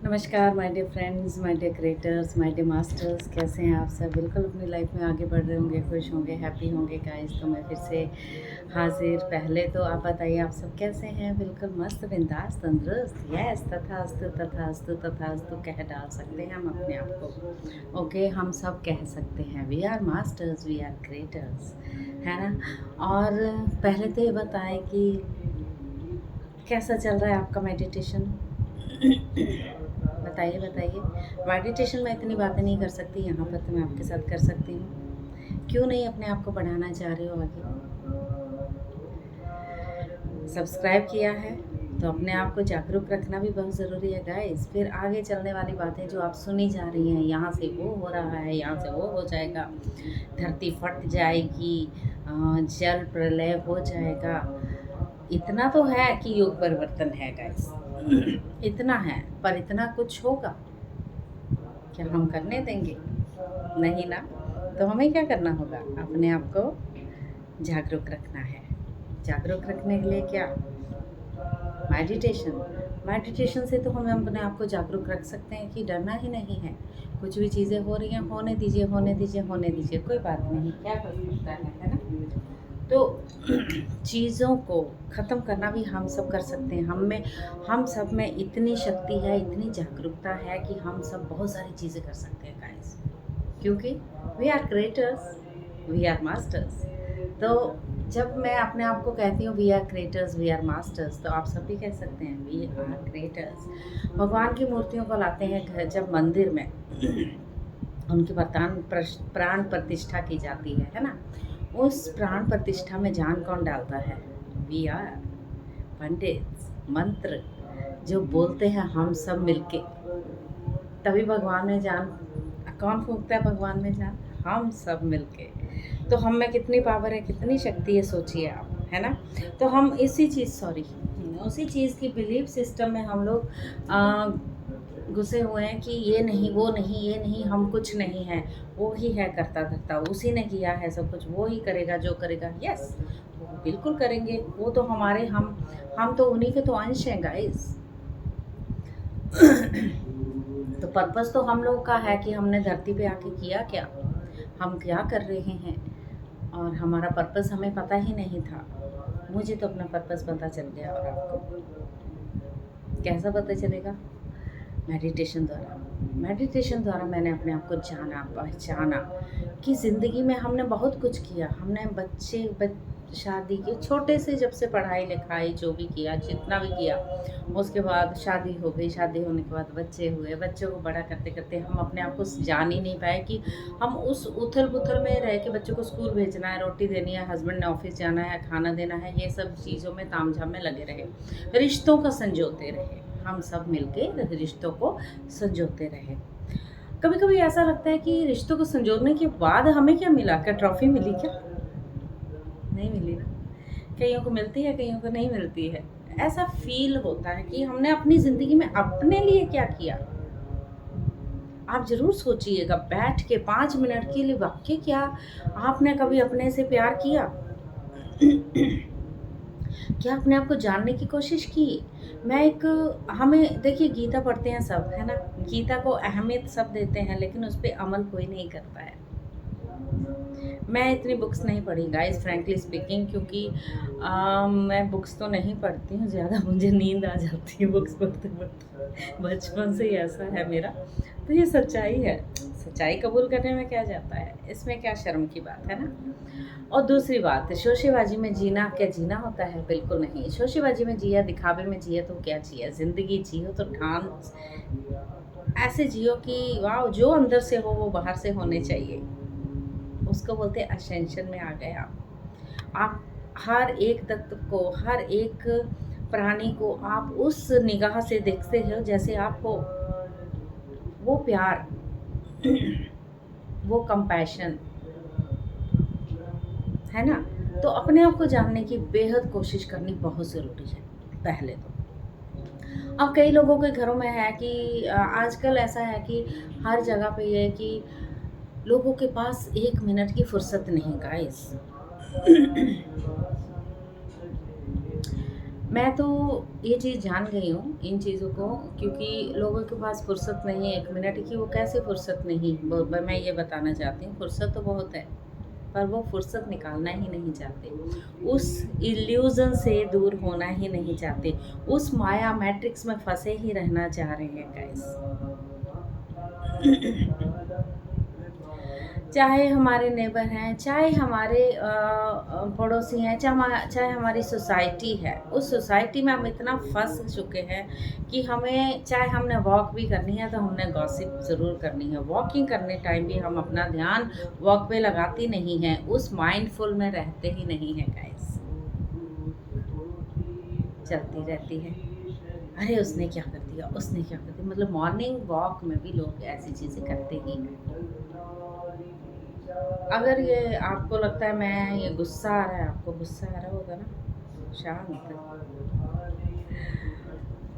नमस्कार my dear friends, my dear creators, my dear masters. कैसे हैं आप सब? बिल्कुल अपनी लाइफ में आगे बढ़ रहे होंगे, खुश होंगे, हैप्पी होंगे गाइस। तो मैं फिर से हाजिर। पहले तो आप बताइए, आप सब कैसे हैं? बिल्कुल मस्त, बिंदास, तंदुरुस्त। यस, तथास्तु तथास्तु तथास्तु कह डाल सकते हैं हम अपने आप को। ओके, हम सब कह सकते हैं we are masters, we are creators, है ना। और पहले तो ये बताएं कि कैसा चल रहा है आपका मेडिटेशन? बताइए बताइए। मेडिटेशन में इतनी बातें नहीं कर सकती, यहाँ पर तो मैं आपके साथ कर सकती हूँ। क्यों नहीं अपने आप को बढ़ाना चाह रहे हो आगे? सब्सक्राइब किया है तो अपने आप को जागरूक रखना भी बहुत ज़रूरी है गाइस। फिर आगे चलने वाली बातें जो आप सुनी जा रही हैं, यहाँ से वो हो रहा है, यहाँ से वो हो जाएगा, धरती फट जाएगी, जल प्रलय हो जाएगा। इतना तो है कि युग परिवर्तन है गाइस, इतना है। पर इतना कुछ होगा क्या हम करने देंगे? नहीं ना। तो हमें क्या करना होगा? अपने आप को जागरूक रखना है। जागरूक रखने के लिए क्या? मेडिटेशन। मेडिटेशन से तो हमें अपने आप को जागरूक रख सकते हैं कि डरना ही नहीं है। कुछ भी चीज़ें हो रही हैं, होने दीजिए, होने दीजिए, होने दीजिए, कोई बात नहीं, क्या कर सकता है ना। तो चीज़ों को ख़त्म करना भी हम सब कर सकते हैं। हम सब में इतनी शक्ति है, इतनी जागरूकता है कि हम सब बहुत सारी चीज़ें कर सकते हैं गाइस। क्योंकि we are creators, we are masters. तो जब मैं अपने आप को कहती हूँ we are creators, we are masters, तो आप सब भी कह सकते हैं वी आर क्रिएटर्स। भगवान की मूर्तियों को लाते हैं घर, जब मंदिर में उनकी प्राण प्रतिष्ठा की जाती है ना। उस प्राण प्रतिष्ठा में जान कौन डालता है? वी आर पंडित। मंत्र जो बोलते हैं हम सब मिलके, तभी भगवान में जान। कौन फूंकता है भगवान में जान? हम सब मिलके। तो हम में कितनी पावर है, कितनी शक्ति है, सोचिए आप, है ना। तो हम उसी चीज़ की बिलीफ सिस्टम में हम लोग घुसे हुए हैं कि ये नहीं, वो नहीं, ये नहीं, हम कुछ नहीं है। वो ही है करता धरता, उसी ने किया है सब कुछ, वो ही करेगा जो करेगा। यस, वो बिल्कुल करेंगे। वो तो हमारे हम तो उन्हीं के तो अंश हैं गाइस। तो पर्पस तो हम लोग का है कि हमने धरती पे आके किया क्या, हम क्या कर रहे हैं। और हमारा पर्पस हमें पता ही नहीं था। मुझे तो अपना पर्पस पता चल गया। और आपको कैसा पता चलेगा? मेडिटेशन द्वारा। मेडिटेशन द्वारा मैंने अपने आप को जाना, पहचाना कि ज़िंदगी में हमने बहुत कुछ किया। हमने शादी की, छोटे से जब से पढ़ाई लिखाई जो भी किया, जितना भी किया, उसके बाद शादी हो गई। शादी होने के बाद बच्चे हुए। बच्चों को बड़ा करते करते हम अपने आप को जान ही नहीं पाए कि हम उस उथल पुथल में रह के बच्चों को स्कूल भेजना है, रोटी देनी है, हस्बैंड ने ऑफिस जाना है, खाना देना है, ये सब चीज़ों में तामझाम में लगे रहे, रिश्तों का संजोते रहे। हम सब मिलके रिश्तों को संजोते रहे। कभी कभी ऐसा लगता है कि रिश्तों को संजोने के बाद हमें क्या मिला? क्या ट्रॉफी मिली? क्या नहीं मिली ना। कईयों को मिलती है, कईयों को नहीं मिलती है। ऐसा फील होता है कि हमने अपनी ज़िंदगी में अपने लिए क्या किया। आप ज़रूर सोचिएगा बैठ के 5 मिनट के लिए, वाकई क्या आपने कभी अपने से प्यार किया? क्या अपने आप को जानने की कोशिश की? हमें देखिए, गीता पढ़ते हैं सब, है ना। गीता को अहमियत सब देते हैं, लेकिन उस पर अमल कोई नहीं करता है। मैं इतनी बुक्स नहीं पढ़ी गाइस, फ्रैंकली स्पीकिंग, क्योंकि मैं बुक्स तो नहीं पढ़ती हूँ ज़्यादा, मुझे नींद आ जाती है बुक्स पढ़ते पढ़ते। बचपन से ही ऐसा है मेरा। तो ये सच्चाई है। सच्चाई कबूल करने में क्या जाता है, इसमें क्या शर्म की बात है ना। और दूसरी बात, शोशेबाजी में जीना क्या जीना होता है? बिल्कुल नहीं। शोशेबाजी में जिया, दिखावे में जिया तो क्या जिया? ज़िंदगी जियो तो ठान ऐसे जियो कि वाह, जो अंदर से हो वो बाहर से होने चाहिए। उसको बोलते हैं असेंशन में आ गए आप हर एक तत्व को, हर एक प्राणी को आप उस निगाह से देखते हो जैसे आप हो। वो प्यार, वो कंपैशन, है ना। तो अपने आप को जानने की बेहद कोशिश करनी बहुत ज़रूरी है पहले तो। अब कई लोगों के घरों में है कि आजकल ऐसा है कि हर जगह पे ये है कि लोगों के पास 1 मिनट की फुर्सत नहीं गाइस। मैं तो ये चीज़ जान गई हूँ इन चीज़ों को, क्योंकि लोगों के पास फुर्सत नहीं है 1 मिनट की। वो कैसे फुर्सत नहीं, मैं ये बताना चाहती हूँ, फुर्सत तो बहुत है, पर वो फुर्सत निकालना ही नहीं चाहते। उस इल्यूज़न से दूर होना ही नहीं चाहते। उस माया मैट्रिक्स में फँसे ही रहना चाह रहे हैं गाइस। चाहे हमारे नेबर हैं, चाहे हमारे पड़ोसी हैं, चाहे हमारी सोसाइटी है, उस सोसाइटी में हम इतना फंस चुके हैं कि हमें, चाहे हमने वॉक भी करनी है तो हमने गॉसिप ज़रूर करनी है। वॉकिंग करने टाइम भी हम अपना ध्यान वॉक पे लगाते नहीं हैं, उस माइंडफुल में रहते ही नहीं हैं गाइस। चलती रहती है, अरे उसने क्या कर दिया, उसने क्या कर दिया, मतलब मॉर्निंग वॉक में भी लोग ऐसी चीज़ें करते ही हैं। अगर ये आपको लगता है मैं ये गुस्सा आ रहा है, आपको गुस्सा आ रहा होगा ना, शांत,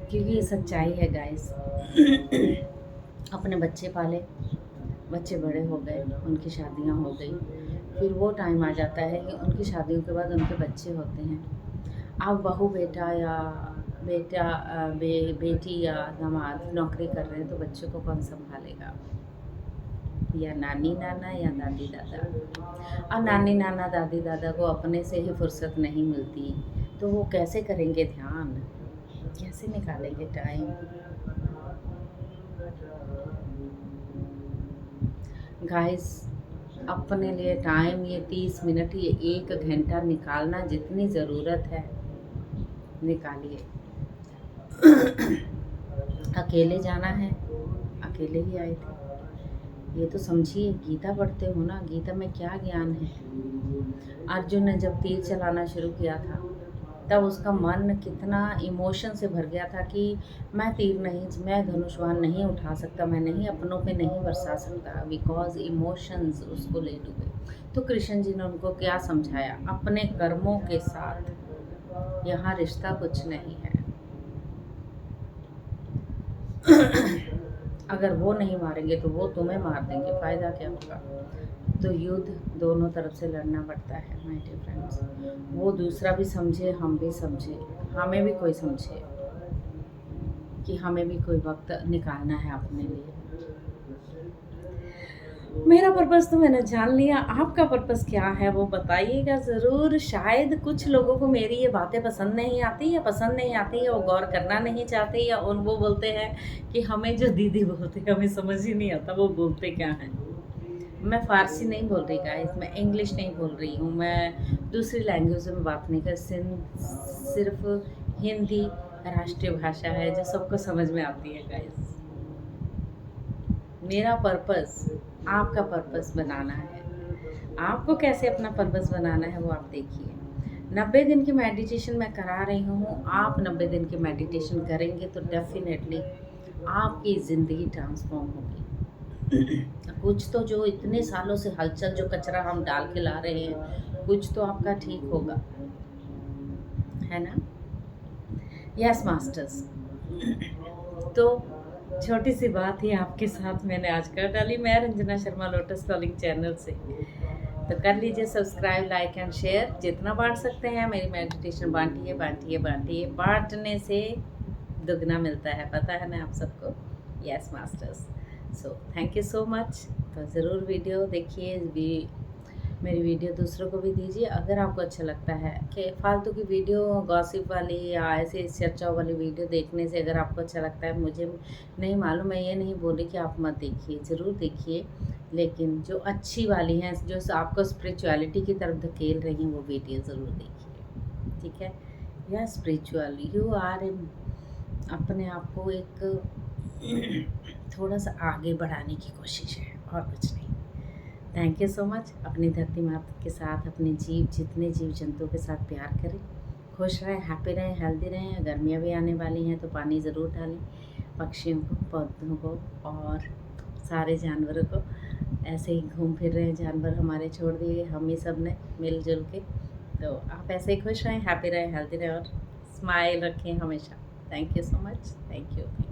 क्योंकि ये सच्चाई है गाइस। अपने बच्चे पाले, बच्चे बड़े हो गए, उनकी शादियां हो गई, फिर वो टाइम आ जाता है कि उनकी शादियों के बाद उनके बच्चे होते हैं। अब बहू बेटा या बेटी या दामाद नौकरी कर रहे हैं, तो बच्चों को कौन संभालेगा? या नानी नाना या दादी दादा। और नानी नाना दादी दादा को अपने से ही फुर्सत नहीं मिलती, तो वो कैसे करेंगे ध्यान, कैसे निकालेंगे टाइम? गाइस, अपने लिए टाइम, ये 30 मिनट, ये 1 घंटा निकालना जितनी ज़रूरत है निकालिए। अकेले जाना है, अकेले ही आए थे। ये तो समझिए, गीता पढ़ते हो ना, गीता में क्या ज्ञान है। अर्जुन ने जब तीर चलाना शुरू किया था, तब उसका मन कितना इमोशन से भर गया था कि मैं तीर नहीं, मैं धनुष्वान नहीं उठा सकता, मैं नहीं, अपनों पे नहीं बरसा सकता, बिकॉज इमोशंस उसको ले डूबे। तो कृष्ण जी ने उनको क्या समझाया? अपने कर्मों के साथ यहाँ रिश्ता कुछ नहीं है। अगर वो नहीं मारेंगे तो वो तुम्हें मार देंगे, फ़ायदा क्या होगा? तो युद्ध दोनों तरफ से लड़ना पड़ता है माय डियर फ्रेंड्स। वो दूसरा भी समझे, हम भी समझे, हमें भी कोई समझे कि हमें भी कोई वक्त निकालना है अपने लिए। मेरा पर्पस तो मैंने जान लिया, आपका पर्पस क्या है वो बताइएगा ज़रूर। शायद कुछ लोगों को मेरी ये बातें पसंद नहीं आती, या पसंद नहीं आती, या वो गौर करना नहीं चाहते, या उन वो बोलते हैं कि हमें जो दीदी बोलते हैं हमें समझ ही नहीं आता वो बोलते क्या हैं। मैं फ़ारसी नहीं बोल रही गाइस, मैं इंग्लिश नहीं बोल रही हूँ, मैं दूसरी लैंग्वेज में बात नहीं कर, सिर्फ हिंदी राष्ट्रीय भाषा है जो सबको समझ में आती है गाइस। मेरा पर्पस आपका पर्पस बनाना है। आपको कैसे अपना पर्पस बनाना है वो आप देखिए। 90 दिन की मेडिटेशन मैं करा रही हूँ, आप 90 दिन की मेडिटेशन करेंगे तो डेफिनेटली आपकी ज़िंदगी ट्रांसफॉर्म होगी। कुछ तो, जो इतने सालों से हलचल, जो कचरा हम डाल के ला रहे हैं, कुछ तो आपका ठीक होगा, है ना? Yes masters. तो छोटी सी बात ही आपके साथ मैंने आज कर डाली, मैं Ranjana Sharma lotus calling channel से। तो कर लीजिए सब्सक्राइब, लाइक एंड शेयर, जितना बांट सकते हैं। मेरी मेडिटेशन बांटिए बांटिए बांटिए, बांटने से दुगना मिलता है, पता है ना आप सबको। Yes masters. So thank you so much. तो ज़रूर वीडियो देखिए, मेरी वीडियो दूसरों को भी दीजिए। अगर आपको अच्छा लगता है कि फालतू की वीडियो, गॉसिप वाली या ऐसे चर्चाओं वाली वीडियो देखने से अगर आपको अच्छा लगता है, मुझे नहीं मालूम, मैं ये नहीं बोली कि आप मत देखिए, ज़रूर देखिए, लेकिन जो अच्छी वाली हैं, जो आपको स्पिरिचुअलिटी की तरफ धकेल रही हैं, वो वीडियो ज़रूर देखिए, ठीक है? या स्पिरिचुअल यू आर, अपने आप को एक थोड़ा सा आगे बढ़ाने की कोशिश है, और कुछ नहीं। Thank you so much. अपनी धरती माता के साथ, अपने जितने जीव जंतुओं के साथ प्यार करें, खुश रहें, हैप्पी रहें, हेल्दी रहें। गर्मियाँ भी आने वाली हैं तो पानी ज़रूर डालें, पक्षियों को, पौधों को और सारे जानवरों को। ऐसे ही घूम फिर रहे हैं जानवर, हमारे छोड़ दिए हम ही सब ने मिलजुल के। तो आप ऐसे ही खुश रहें, हैप्पी रहें, हेल्दी रहें और स्माइल रखें हमेशा। Thank you so much. Thank you.